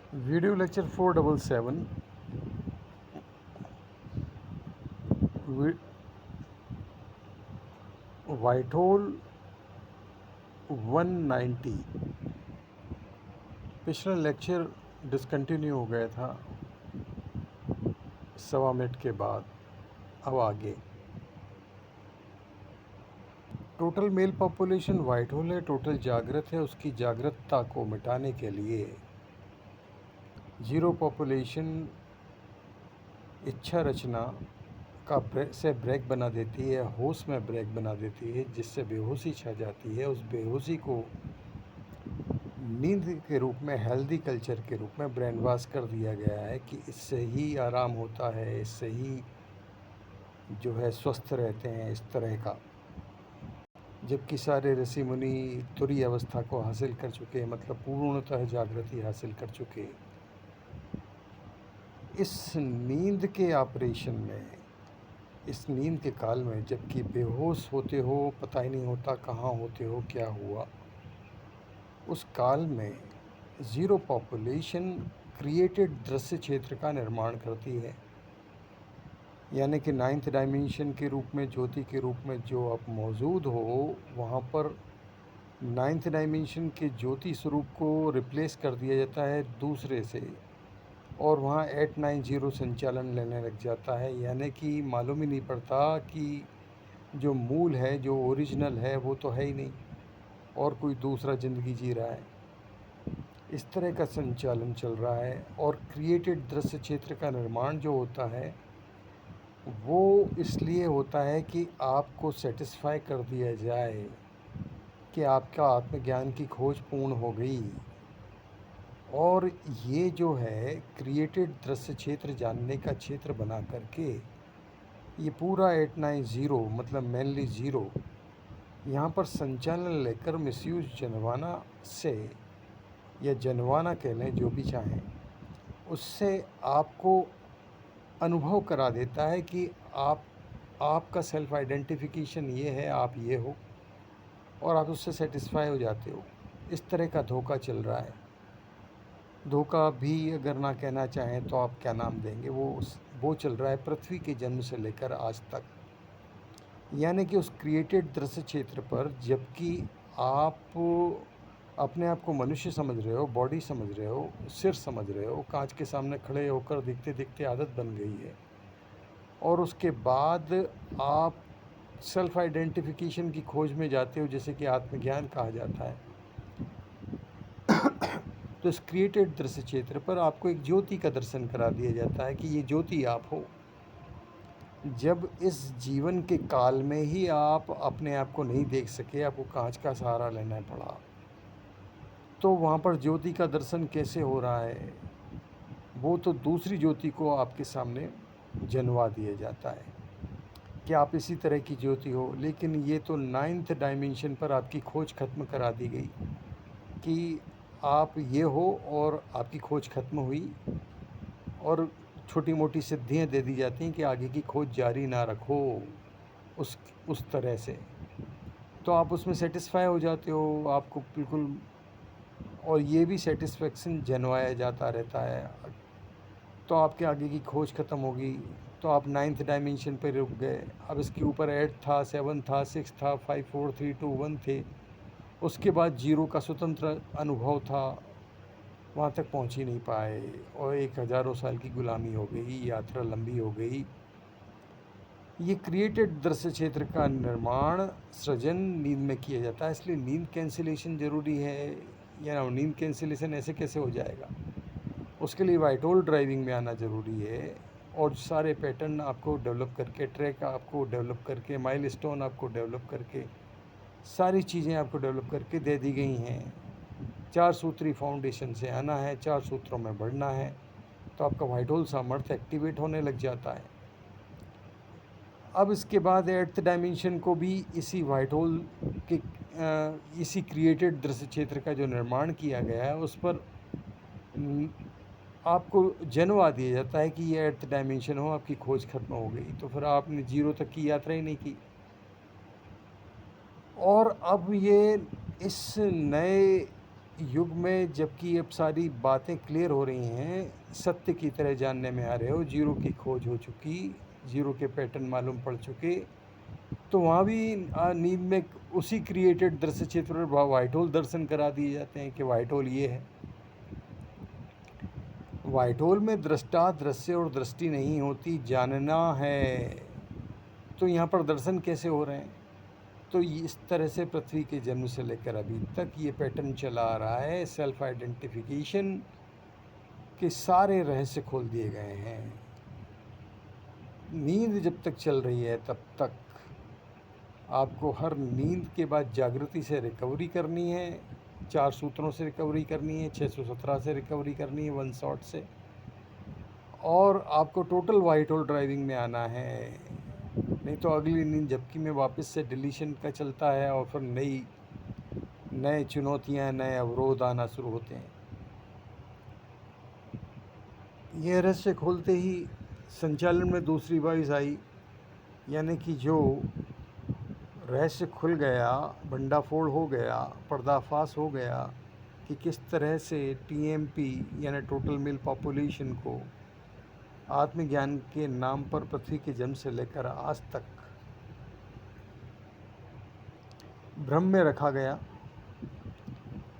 Video lecture 477 white hole 190। पिछला lecture discontinue हो गया था 1.25 मिनट के बाद। अब आगे टोटल मेल पॉपुलेशन वाइट होल है, टोटल जागृत है। उसकी जागृतता को मिटाने के लिए जीरो पॉपुलेशन इच्छा रचना का से ब्रेक बना देती है, होश में ब्रेक बना देती है, जिससे बेहोशी छा जाती है। उस बेहोशी को नींद के रूप में, हेल्दी कल्चर के रूप में ब्रेन वॉश कर दिया गया है कि इससे ही आराम होता है, इससे ही जो है स्वस्थ रहते हैं, इस तरह का। जबकि सारे ऋषि मुनि तुरीय अवस्था को हासिल कर चुके हैं, मतलब पूर्णतः जागृति हासिल कर चुके हैं। इस नींद के ऑपरेशन में, इस नींद के काल में, जबकि बेहोश होते हो, पता ही नहीं होता कहाँ होते हो, क्या हुआ, उस काल में ज़ीरो पॉपुलेशन क्रिएटेड दृश्य क्षेत्र का निर्माण करती है। यानी कि 9th डायमेंशन के रूप में, ज्योति के रूप में जो आप मौजूद हो, वहाँ पर 9th डायमेंशन के ज्योति स्वरूप को रिप्लेस कर दिया जाता है दूसरे से, और वहाँ 890 संचालन लेने लग जाता है। यानी कि मालूम ही नहीं पड़ता कि जो मूल है, जो ओरिजिनल है, वो तो है ही नहीं, और कोई दूसरा ज़िंदगी जी रहा है। इस तरह का संचालन चल रहा है। और क्रिएटेड दृश्य क्षेत्र का निर्माण जो होता है, वो इसलिए होता है कि आपको सेटिस्फाई कर दिया जाए कि आपका आत्मज्ञान की खोज पूर्ण हो गई। और ये जो है क्रिएटेड दृश्य क्षेत्र, जानने का क्षेत्र बना करके, ये पूरा 890 मतलब मेनली ज़ीरो यहाँ पर संचालन लेकर मिसयूज जनवाना से, या जनवाना कह लें, जो भी चाहें, उससे आपको अनुभव करा देता है कि आपका सेल्फ आइडेंटिफिकेशन ये है, आप ये हो, और आप उससे सेटिस्फाई हो जाते हो। इस तरह का धोखा चल रहा है। धोखा भी अगर ना कहना चाहें तो आप क्या नाम देंगे, वो चल रहा है पृथ्वी के जन्म से लेकर आज तक। यानी कि उस क्रिएटेड दृश्य क्षेत्र पर, जबकि आप अपने आप को मनुष्य समझ रहे हो, बॉडी समझ रहे हो, सिर समझ रहे हो, कांच के सामने खड़े होकर दिखते दिखते आदत बन गई है, और उसके बाद आप सेल्फ आइडेंटिफिकेशन की खोज में जाते हो, जैसे कि आत्मज्ञान कहा जाता है। तो इस क्रिएटेड दृश्य क्षेत्र पर आपको एक ज्योति का दर्शन करा दिया जाता है कि ये ज्योति आप हो। जब इस जीवन के काल में ही आप अपने आप को नहीं देख सके, आपको कांच का सहारा लेना पड़ा, तो वहाँ पर ज्योति का दर्शन कैसे हो रहा है? वो तो दूसरी ज्योति को आपके सामने जनवा दिया जाता है कि आप इसी तरह की ज्योति हो। लेकिन ये तो 9th डायमेंशन पर आपकी खोज खत्म करा दी गई कि आप ये हो, और आपकी खोज खत्म हुई, और छोटी मोटी सिद्धियाँ दे दी जाती हैं कि आगे की खोज जारी ना रखो उस तरह से। तो आप उसमें सेटिस्फाई हो जाते हो, आपको बिल्कुल, और ये भी सेटिस्फेक्शन जनवाया जाता रहता है। तो आपके आगे की खोज ख़त्म होगी, तो आप 9th डायमेंशन पर रुक गए। अब इसके ऊपर 8 था, 7 था, 6 था, 5 4 3 2 1 थे। उसके बाद जीरो का स्वतंत्र अनुभव था, वहाँ तक पहुँच ही नहीं पाए, और एक हज़ारों साल की गुलामी हो गई, यात्रा लंबी हो गई। ये क्रिएटेड दृश्य क्षेत्र का निर्माण, सृजन नींद में किया जाता है। इसलिए नींद कैंसिलेशन ज़रूरी है। या नींद कैंसिलेशन ऐसे कैसे हो जाएगा? उसके लिए वाइट होल ड्राइविंग में आना ज़रूरी है, और सारे पैटर्न आपको डेवलप करके, ट्रैक आपको डेवलप करके, माइलस्टोन आपको डेवलप करके, सारी चीज़ें आपको डेवलप करके दे दी गई हैं। 4 सूत्री फाउंडेशन से आना है, 4 सूत्रों में बढ़ना है, तो आपका वाइट होल सामर्थ्य एक्टिवेट होने लग जाता है। अब इसके बाद 8th डायमेंशन को भी इसी वाइट होल के इसी क्रिएटेड दृश्य क्षेत्र का जो निर्माण किया गया है, उस पर आपको जनवा दिया जाता है कि ये 8th डायमेंशन हो, आपकी खोज खत्म हो गई। तो फिर आपने जीरो तक की यात्रा ही नहीं की। और अब ये इस नए युग में जबकि अब सारी बातें क्लियर हो रही हैं, सत्य की तरह जानने में आ रहे हो, जीरो की खोज हो चुकी, जीरो के पैटर्न मालूम पड़ चुके, तो वहाँ भी नींद में उसी क्रिएटेड दृश्य क्षेत्र पर वाइट होल दर्शन करा दिए जाते हैं कि वाइट होल ये है। वाइट होल में दृष्टा, दृश्य और दृष्टि नहीं होती, जानना है। तो यहाँ पर दर्शन कैसे हो रहे हैं? तो इस तरह से पृथ्वी के जन्म से लेकर अभी तक ये पैटर्न चला आ रहा है। सेल्फ आइडेंटिफिकेशन के सारे रहस्य खोल दिए गए हैं। नींद जब तक चल रही है तब तक आपको हर नींद के बाद जागृति से रिकवरी करनी है, 4 सूत्रों से रिकवरी करनी है, 617 से रिकवरी करनी है, वन शॉट से, और आपको टोटल वाइट होल ड्राइविंग में आना है। नहीं तो अगली नींद झपकी में वापस से डिलीशन का चलता है और फिर नए चुनौतियां, नए अवरोध आना शुरू होते हैं। यह रहस्य खोलते ही संचालन में दूसरी वॉइस आई, यानी कि जो रहस्य खुल गया, भंडाफोड़ हो गया, पर्दाफाश हो गया कि किस तरह से टीएमपी यानी टोटल मेल पॉपुलेशन को आत्मज्ञान के नाम पर पृथ्वी के जन्म से लेकर आज तक भ्रम में रखा गया।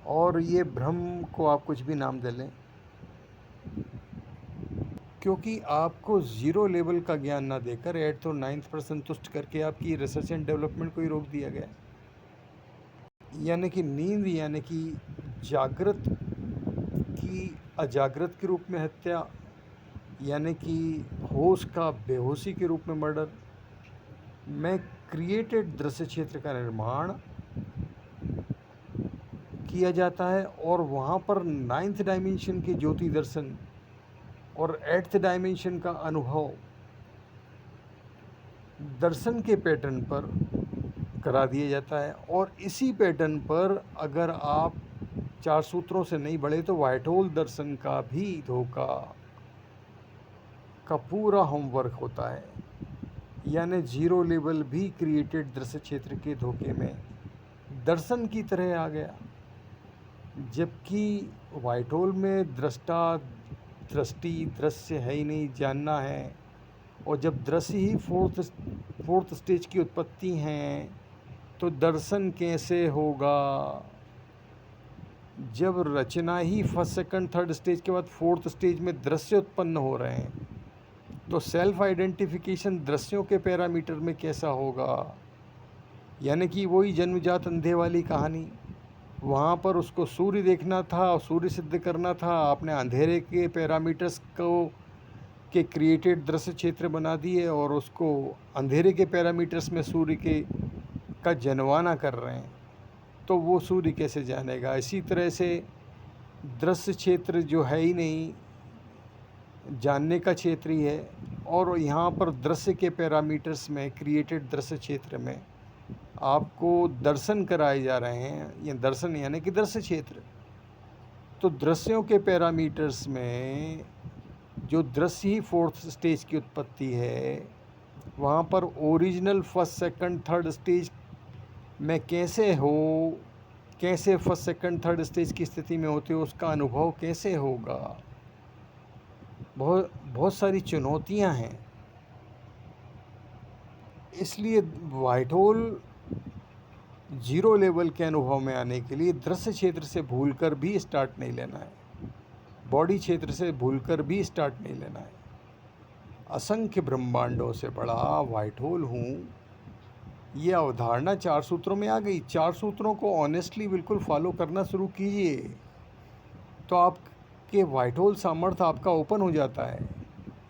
और ये भ्रम को आप कुछ भी नाम दे लें, क्योंकि आपको ज़ीरो लेवल का ज्ञान ना देकर 8th और 9th पर संतुष्ट करके आपकी रिसर्च एंड डेवलपमेंट को ही रोक दिया गया। यानी कि नींद यानी कि जागृत की अजागृत के रूप में हत्या, यानी कि होश का बेहोशी के रूप में मर्डर, में क्रिएटेड दृश्य क्षेत्र का निर्माण किया जाता है। और वहाँ पर 9th डायमेंशन के ज्योति दर्शन और 8th डायमेंशन का अनुभव दर्शन के पैटर्न पर करा दिया जाता है। और इसी पैटर्न पर अगर आप 4 सूत्रों से नहीं बढ़े तो वाइट होल दर्शन का भी धोखा का पूरा होमवर्क होता है। यानी जीरो लेवल भी क्रिएटेड दृश्य क्षेत्र के धोखे में दर्शन की तरह आ गया, जबकि वाइट होल में दृष्टा, दृष्टि, दृश्य है ही नहीं, जानना है। और जब दृश्य ही फोर्थ स्टेज की उत्पत्ति हैं तो दर्शन कैसे होगा? जब रचना ही फर्स्ट, सेकंड, थर्ड स्टेज के बाद फोर्थ स्टेज में दृश्य उत्पन्न हो रहे हैं तो सेल्फ आइडेंटिफिकेशन दृश्यों के पैरामीटर में कैसा होगा? यानी कि वही जन्मजात अंधे वाली कहानी, वहाँ पर उसको सूर्य देखना था और सूर्य सिद्ध करना था, आपने अंधेरे के पैरामीटर्स को के क्रिएटेड दृश्य क्षेत्र बना दिए और उसको अंधेरे के पैरामीटर्स में सूर्य के का जनवाना कर रहे हैं, तो वो सूर्य कैसे जानेगा? इसी तरह से दृश्य क्षेत्र जो है ही नहीं, जानने का क्षेत्र ही है। और यहाँ पर दृश्य के पैरामीटर्स में क्रिएटेड दृश्य क्षेत्र में आपको दर्शन कराए जा रहे हैं। ये दर्शन यानी कि दृश्य क्षेत्र, तो दृश्यों के पैरामीटर्स में जो दृश्य ही फोर्थ स्टेज की उत्पत्ति है, वहाँ पर original first, second, third stage में कैसे हो, कैसे फर्स्ट, सेकंड, थर्ड स्टेज की स्थिति में होते हो, उसका अनुभव कैसे होगा? बहुत सारी चुनौतियाँ हैं। इसलिए वाइट होल जीरो लेवल के अनुभव में आने के लिए दृश्य क्षेत्र से भूलकर भी स्टार्ट नहीं लेना है, बॉडी क्षेत्र से भूलकर भी स्टार्ट नहीं लेना है। असंख्य ब्रह्मांडों से बड़ा वाइट होल हूँ, ये अवधारणा 4 सूत्रों में आ गई। 4 सूत्रों को ऑनेस्टली बिल्कुल फॉलो करना शुरू कीजिए तो आपके वाइट होल सामर्थ्य आपका ओपन हो जाता है।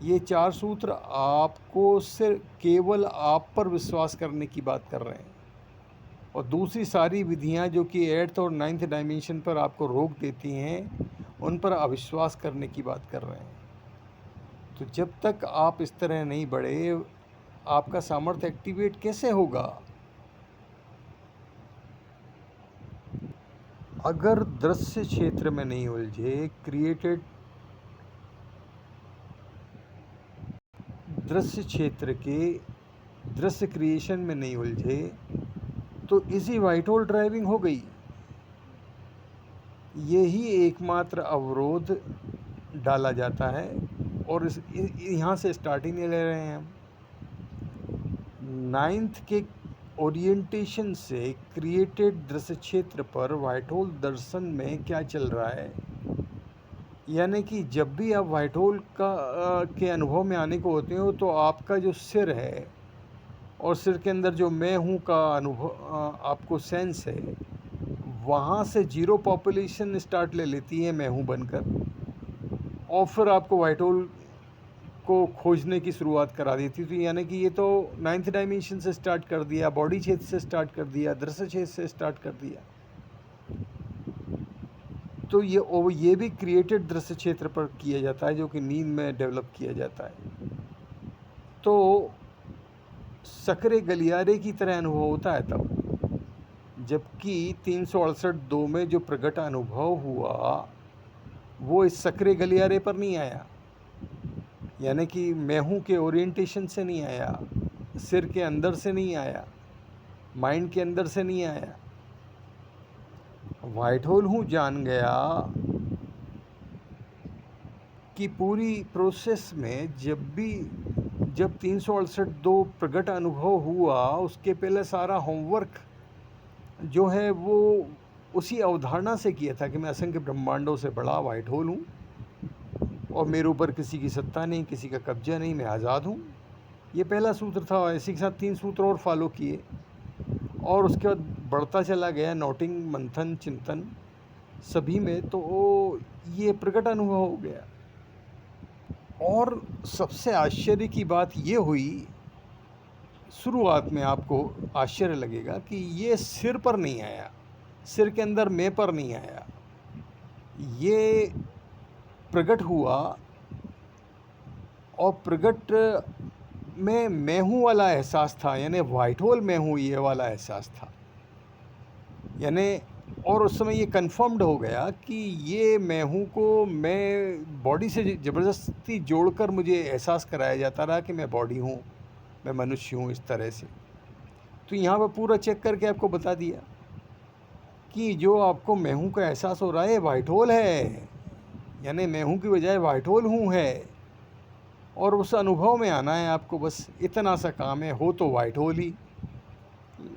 ये 4 सूत्र आपको सिर्फ केवल आप पर विश्वास करने की बात कर रहे हैं, और दूसरी सारी विधियां जो कि 8th और 9th डायमेंशन पर आपको रोक देती हैं, उन पर अविश्वास करने की बात कर रहे हैं। तो जब तक आप इस तरह नहीं बढ़े, आपका सामर्थ्य एक्टिवेट कैसे होगा? अगर दृश्य क्षेत्र में नहीं उलझे, क्रिएटेड दृश्य क्षेत्र के दृश्य क्रिएशन में नहीं उलझे, तो इसी वाइट होल ड्राइविंग हो गई। यही एकमात्र अवरोध डाला जाता है और यहाँ से स्टार्टिंग नहीं ले रहे हैं हम। 9th के ओरिएंटेशन से क्रिएटेड दृश्य क्षेत्र पर व्हाइट होल दर्शन में क्या चल रहा है, यानी कि जब भी आप व्हाइट होल के अनुभव में आने को होते हो तो आपका जो सिर है और सिर के अंदर जो मैं हूँ का अनुभव आपको सेंस है, वहाँ से जीरो पॉपुलेशन स्टार्ट ले लेती है मैं हूँ बनकर, और फिर आपको व्हाइट होल को खोजने की शुरुआत करा देती थी। यानी कि ये तो 9th डायमेंशन से स्टार्ट कर दिया, बॉडी क्षेत्र से स्टार्ट कर दिया, दृश्य क्षेत्र से स्टार्ट कर दिया। तो ये भी क्रिएटेड दृश्य क्षेत्र पर किया जाता है, जो कि नींद में डेवलप किया जाता है। तो सकरे गलियारे की तरह अनुभव होता है तब, जबकि 368 में जो प्रगट अनुभव हुआ वो इस सकरे गलियारे पर नहीं आया, यानी कि मैं हूँ के ओरिएंटेशन से नहीं आया, सिर के अंदर से नहीं आया, माइंड के अंदर से नहीं आया। व्हाइट होल हूँ जान गया कि पूरी प्रोसेस में जब 368 प्रगट अनुभव हुआ, उसके पहले सारा होमवर्क जो है वो उसी अवधारणा से किया था कि मैं असंख्य ब्रह्मांडों से बड़ा व्हाइट होल हूँ और मेरे ऊपर किसी की सत्ता नहीं, किसी का कब्जा नहीं, मैं आज़ाद हूँ। ये पहला सूत्र था। इसी के साथ 3 सूत्र और फॉलो किए और उसके बाद बढ़ता चला गया नोटिंग, मंथन, चिंतन सभी में, तो ये प्रकट अनुभव हो गया। और सबसे आश्चर्य की बात ये हुई, शुरुआत में आपको आश्चर्य लगेगा कि ये सिर पर नहीं आया, सिर के अंदर मैं पर नहीं आया, ये प्रकट हुआ और प्रकट में मैं हूँ वाला एहसास था, यानी व्हाइट होल मैं हूँ ये वाला एहसास था। यानी और उस समय ये कंफर्म्ड हो गया कि ये मैं हूँ को मैं बॉडी से ज़बरदस्ती जोड़कर मुझे एहसास कराया जाता रहा कि मैं बॉडी हूँ, मैं मनुष्य हूँ, इस तरह से। तो यहाँ पर पूरा चेक करके आपको बता दिया कि जो आपको मैं हूँ का एहसास हो रहा है व्हाइट होल है, यानी मैं हूँ की बजाय व्हाइट होल हूँ है, और उस अनुभव में आना है आपको, बस इतना सा काम है। हो तो व्हाइट होल ही।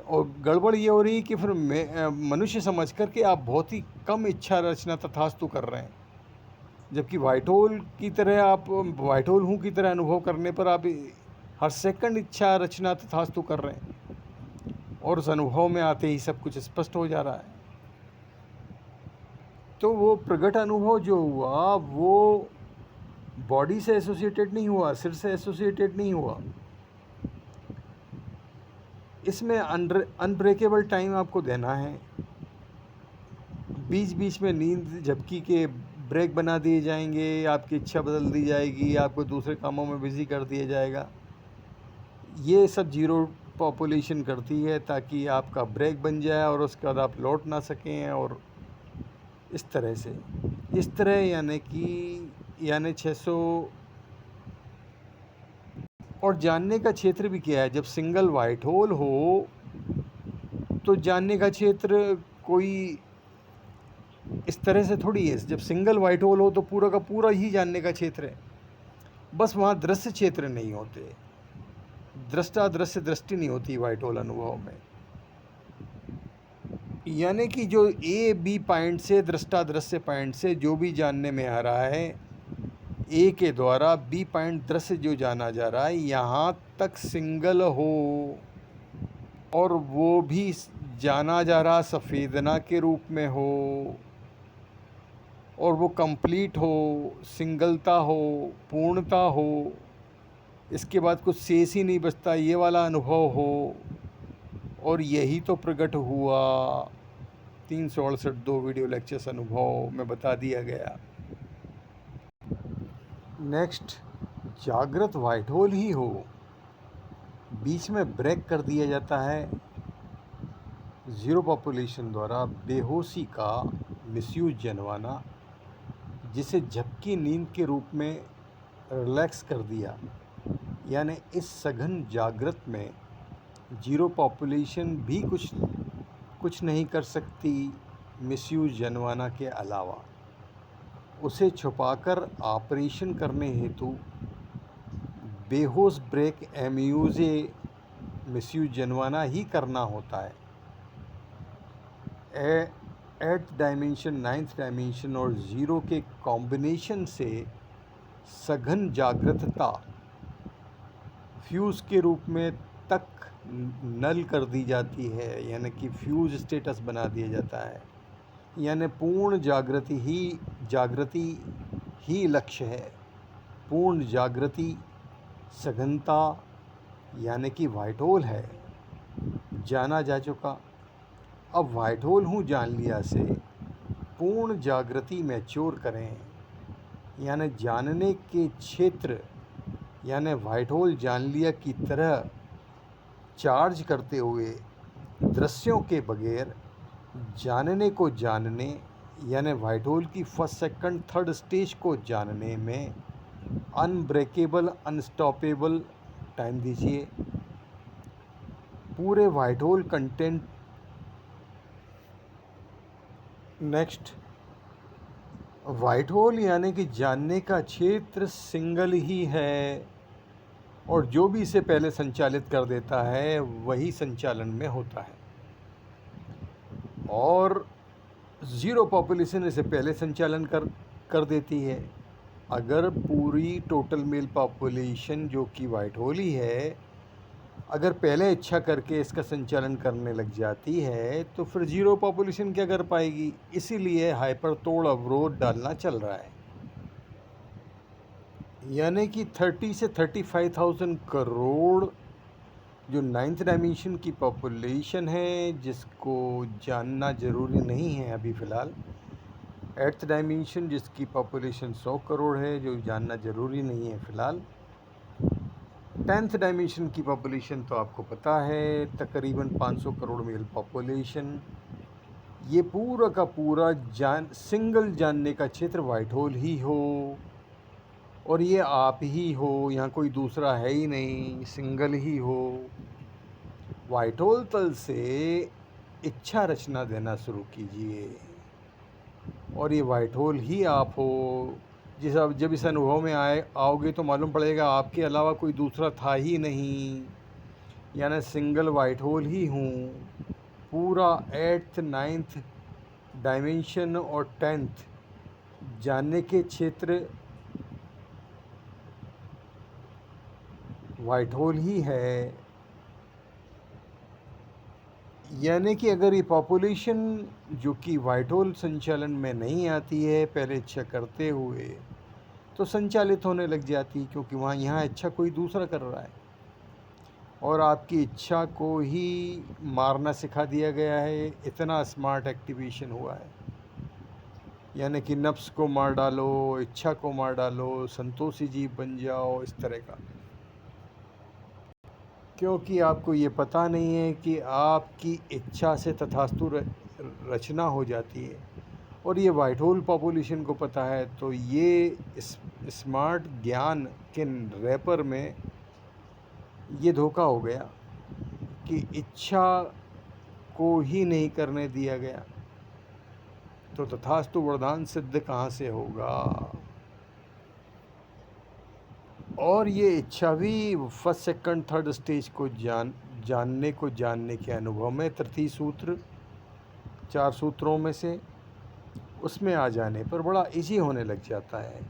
और गड़बड़ ये हो रही कि फिर मनुष्य समझ कर के आप बहुत ही कम इच्छा रचना तथास्तु कर रहे हैं, जबकि व्हाइट होल की तरह आप व्हाइट होल हूँ की तरह अनुभव करने पर आप हर सेकंड इच्छा रचना तथास्तु कर रहे हैं, और उस अनुभव में आते ही सब कुछ स्पष्ट हो जा रहा है। तो वो प्रगट अनुभव जो हुआ वो बॉडी से एसोसिएटेड नहीं हुआ, सिर से एसोसिएटेड नहीं हुआ। इसमें अनब्रेकेबल टाइम आपको देना है। बीच बीच में नींद झपकी के ब्रेक बना दिए जाएंगे, आपकी इच्छा बदल दी जाएगी, आपको दूसरे कामों में बिजी कर दिया जाएगा। ये सब जीरो पॉपुलेशन करती है ताकि आपका ब्रेक बन जाए और उसके बाद आप लौट ना सकें, और इस तरह यानी 600। और जानने का क्षेत्र भी क्या है, जब सिंगल वाइट होल हो तो जानने का क्षेत्र कोई इस तरह से थोड़ी है। जब सिंगल वाइट होल हो तो पूरा का पूरा ही जानने का क्षेत्र है, बस वहाँ दृश्य क्षेत्र नहीं होते, दृष्टा दृश्य दृष्टि नहीं होती वाइट होल अनुभव में। यानी कि जो ए बी पॉइंट से, दृष्टा दृश्य पॉइंट से जो भी जानने में आ रहा है, ए के द्वारा बी पॉइंट दृश्य जो जाना जा रहा है, यहाँ तक सिंगल हो और वो भी जाना जा रहा संवेदना के रूप में हो, और वो कंप्लीट हो, सिंगलता हो, पूर्णता हो, इसके बाद कुछ शेष ही नहीं बचता, ये वाला अनुभव हो। और यही तो प्रकट हुआ 368 2 वीडियो लेक्चर्स अनुभव में बता दिया गया। नेक्स्ट, जागृत व्हाइट होल ही हो, बीच में ब्रेक कर दिया जाता है ज़ीरो पॉपुलेशन द्वारा बेहोशी का मिसयूज जनवाना, जिसे झपकी नींद के रूप में रिलैक्स कर दिया। यानी इस सघन जागृत में जीरो पॉपुलेशन भी कुछ नहीं कर सकती, मिसयूज जनवाना के अलावा उसे छुपाकर ऑपरेशन करने हेतु बेहोश ब्रेक एम्यूजे मिसयूज जनवाना ही करना होता है। एट डायमेंशन, नाइन्थ डायमेंशन और ज़ीरो के कॉम्बिनेशन से सघन जागृतता फ्यूज़ के रूप में तक नल कर दी जाती है, यानी कि फ्यूज़ स्टेटस बना दिया जाता है। यानी पूर्ण जागृति ही लक्ष्य है। पूर्ण जागृति सघनता यानी कि व्हाइट होल है, जाना जा चुका। अब व्हाइट होल हूँ जान लिया से पूर्ण जागृति मैच्योर करें, यानी जानने के क्षेत्र यानी व्हाइट होल जान लिया की तरह चार्ज करते हुए दृश्यों के बगैर जानने को जानने यानी व्हाइट होल की फर्स्ट, सेकंड, थर्ड स्टेज को जानने में अनब्रेकेबल, अनस्टॉपेबल टाइम दीजिए। पूरे white hole content. Next, white hole यानी कि जानने का क्षेत्र सिंगल ही है और जो भी इसे पहले संचालित कर देता है वही संचालन में होता है, और ज़ीरो पॉपुलेशन इसे पहले संचालन कर देती है। अगर पूरी टोटल मेल पॉपुलेशन जो कि व्हाइट होल ही है, अगर पहले इच्छा करके इसका संचालन करने लग जाती है तो फिर ज़ीरो पॉपुलेशन क्या कर पाएगी। इसीलिए हाइपर तोड़ अवरोध डालना चल रहा है, यानी कि 30 से 35,000 करोड़ जो नाइन्थ डायमेंशन की पॉपुलेशन है, जिसको जानना ज़रूरी नहीं है अभी फ़िलहाल। एट्थ डायमेंशन जिसकी पॉपुलेशन 100 करोड़ है, जो जानना ज़रूरी नहीं है फ़िलहाल। 10th डायमेंशन की पॉपुलेशन तो आपको पता है, तकरीबन 500 करोड़ मेल पॉपुलेशन। ये पूरा का पूरा सिंगल जानने का क्षेत्र व्हाइट होल ही हो, और ये आप ही हो, यहाँ कोई दूसरा है ही नहीं, सिंगल ही हो। व्हाइट होल तल से इच्छा रचना देना शुरू कीजिए और ये व्हाइट होल ही आप हो। जब इस अनुभव में आओगे तो मालूम पड़ेगा आपके अलावा कोई दूसरा था ही नहीं, यानी सिंगल व्हाइट होल ही हूँ। पूरा 8th, 9th डायमेंशन और 10th जानने के क्षेत्र व्हाइट होल ही है। यानी कि अगर ये पॉपुलेशन जो कि व्हाइट होल संचालन में नहीं आती है पहले इच्छा करते हुए, तो संचालित होने लग जाती, क्योंकि यहाँ इच्छा कोई दूसरा कर रहा है और आपकी इच्छा को ही मारना सिखा दिया गया है। इतना स्मार्ट एक्टिवेशन हुआ है, यानी कि नफ्स को मार डालो, इच्छा को मार डालो, संतोषी जीव बन जाओ, इस तरह का। क्योंकि आपको ये पता नहीं है कि आपकी इच्छा से तथास्तु रचना हो जाती है, और ये व्हाइट होल पॉपुलेशन को पता है। तो ये स्मार्ट ज्ञान के रैपर में ये धोखा हो गया कि इच्छा को ही नहीं करने दिया गया, तो तथास्तु वरदान सिद्ध कहाँ से होगा। और ये इच्छा भी फर्स्ट, सेकंड, थर्ड स्टेज को जानने के अनुभव में तृतीय सूत्र, 4 सूत्रों में से उसमें आ जाने पर बड़ा इजी होने लग जाता है।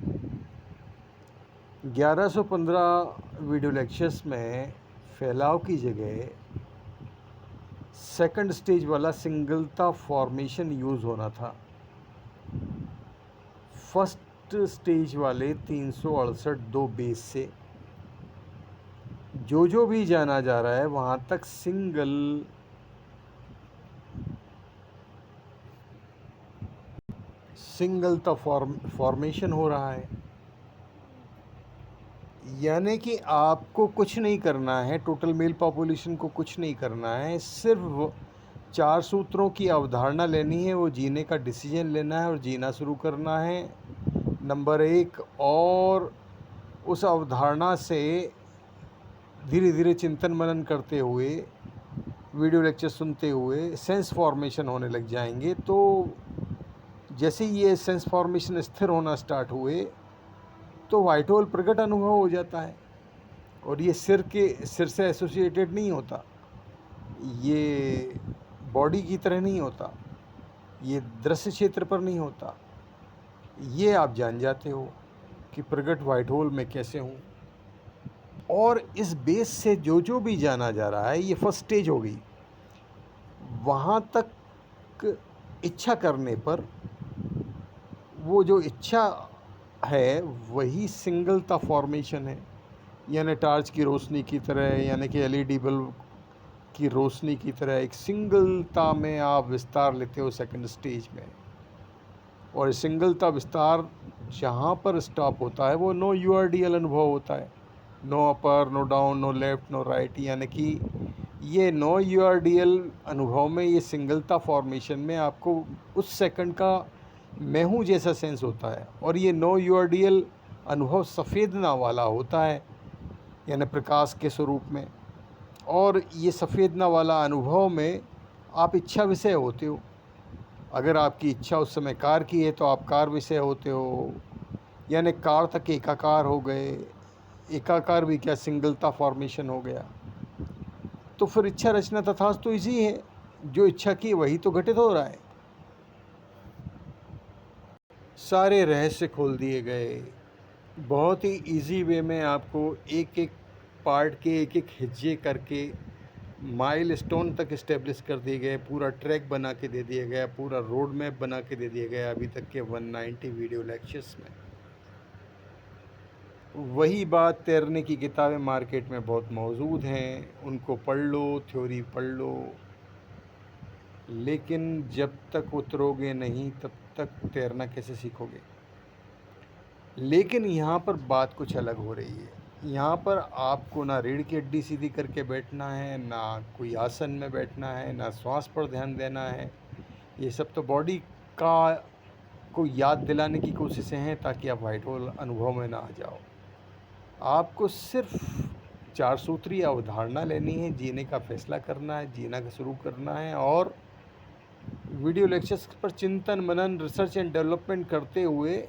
1115 वीडियो लेक्चर्स में फैलाव की जगह सेकंड स्टेज वाला सिंगलता फॉर्मेशन यूज़ होना था। फर्स्ट स्टेज वाले 368 2 बेस से जो भी जाना जा रहा है वहाँ तक सिंगलता फॉर्मेशन हो रहा है। यानी कि आपको कुछ नहीं करना है, टोटल मेल पॉपुलेशन को कुछ नहीं करना है, सिर्फ 4 सूत्रों की अवधारणा लेनी है, वो जीने का डिसीजन लेना है और जीना शुरू करना है, नंबर 1। और उस अवधारणा से धीरे धीरे चिंतन मनन करते हुए वीडियो लेक्चर सुनते हुए सेंस फॉर्मेशन होने लग जाएंगे। तो जैसे ही ये सेंस फॉर्मेशन स्थिर होना स्टार्ट हुए तो वाइट होल प्रकट अनुभव हो जाता है। और ये सिर से एसोसिएटेड नहीं होता, ये बॉडी की तरह नहीं होता, ये दृश्य क्षेत्र पर नहीं होता। ये आप जान जाते हो कि प्रकट वाइट होल में कैसे हूँ। और इस बेस से जो जो भी जाना जा रहा है, ये फर्स्ट स्टेज हो गई। वहाँ तक इच्छा करने पर वो जो इच्छा है वही सिंगलता फॉर्मेशन है, यानी टॉर्च की रोशनी की तरह, यानी कि एलईडी बल्ब की रोशनी की तरह एक सिंगलता में आप विस्तार लेते हो सेकंड स्टेज में। और सिंगलता विस्तार जहाँ पर स्टॉप होता है वो नो यूआरडीएल अनुभव होता है। No upper, no down, no left, no right, यानी कि ये नो यूआरडीएल अनुभव में, ये सिंगलता फॉर्मेशन में आपको उस सेकंड का मैं हूँ जैसा सेंस होता है। और ये नो यूआरडीएल अनुभव सफ़ेदना वाला होता है, यानी प्रकाश के स्वरूप में। और ये सफ़ेदना वाला अनुभव में आप इच्छा विषय होते हो। अगर आपकी इच्छा उस समय कार की है तो आप कार विषय होते हो, यानी कार तक एकाकार हो गए। एकाकार भी क्या, सिंगलता फॉर्मेशन हो गया। तो फिर इच्छा रचना तथास्तु तो इसी है, जो इच्छा की वही तो घटित हो रहा है। सारे रहस्य खोल दिए गए। बहुत ही इजी वे में आपको एक एक पार्ट के एक एक हिज्जे करके माइलस्टोन तक इस्टेब्लिश कर दिए गए, पूरा ट्रैक बना के दे दिया गया, पूरा रोड मैप बना के दे दिया गया अभी तक के 190 वीडियो लेक्चर्स में। वही बात तैरने की किताबें मार्केट में बहुत मौजूद हैं, उनको पढ़ लो, थ्योरी पढ़ लो, लेकिन जब तक उतरोगे नहीं तब तक तैरना कैसे सीखोगे। लेकिन यहाँ पर बात कुछ अलग हो रही है। यहाँ पर आपको ना रीढ़ की हड्डी सीधी करके बैठना है, ना कोई आसन में बैठना है, ना श्वास पर ध्यान देना है। ये सब तो बॉडी का को याद दिलाने की कोशिशें हैं ताकि आप वाइट होल अनुभव में ना आ जाओ। आपको सिर्फ 4 सूत्रीय अवधारणा लेनी है, जीने का फैसला करना है, जीना का शुरू करना है। और वीडियो लेक्चर्स पर चिंतन, मनन, रिसर्च एंड डेवलपमेंट करते हुए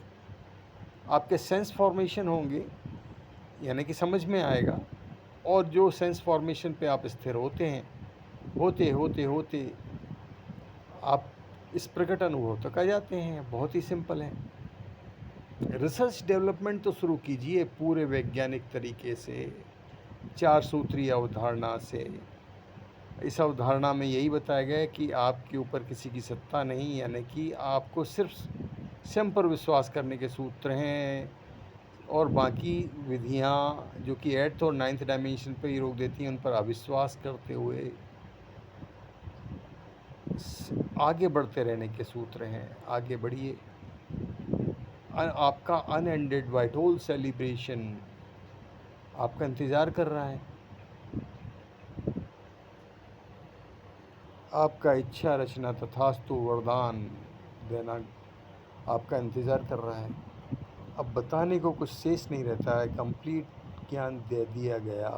आपके सेंस फॉर्मेशन होंगे, यानी कि समझ में आएगा। और जो सेंस फॉर्मेशन पे आप स्थिर होते हैं, होते होते होते आप इस प्रकट अनुभव तक आ जाते हैं। बहुत ही सिंपल है। रिसर्च डेवलपमेंट तो शुरू कीजिए पूरे वैज्ञानिक तरीके से, 4 सूत्रीय अवधारणा से। इस अवधारणा में यही बताया गया है कि आपके ऊपर किसी की सत्ता नहीं, यानी कि आपको सिर्फ स्वयं पर विश्वास करने के सूत्र हैं। और बाकी विधियाँ जो कि 8th और 9th डायमेंशन पर ही रोक देती हैं, उन पर अविश्वास करते हुए आगे बढ़ते रहने के सूत्र हैं। आगे बढ़िए। आपका अनएंडेड वाइट होल सेलिब्रेशन आपका इंतज़ार कर रहा है। आपका इच्छा रचना तथास्तु वरदान देना आपका इंतज़ार कर रहा है। अब बताने को कुछ शेष नहीं रहता है, कंप्लीट ज्ञान दे दिया गया।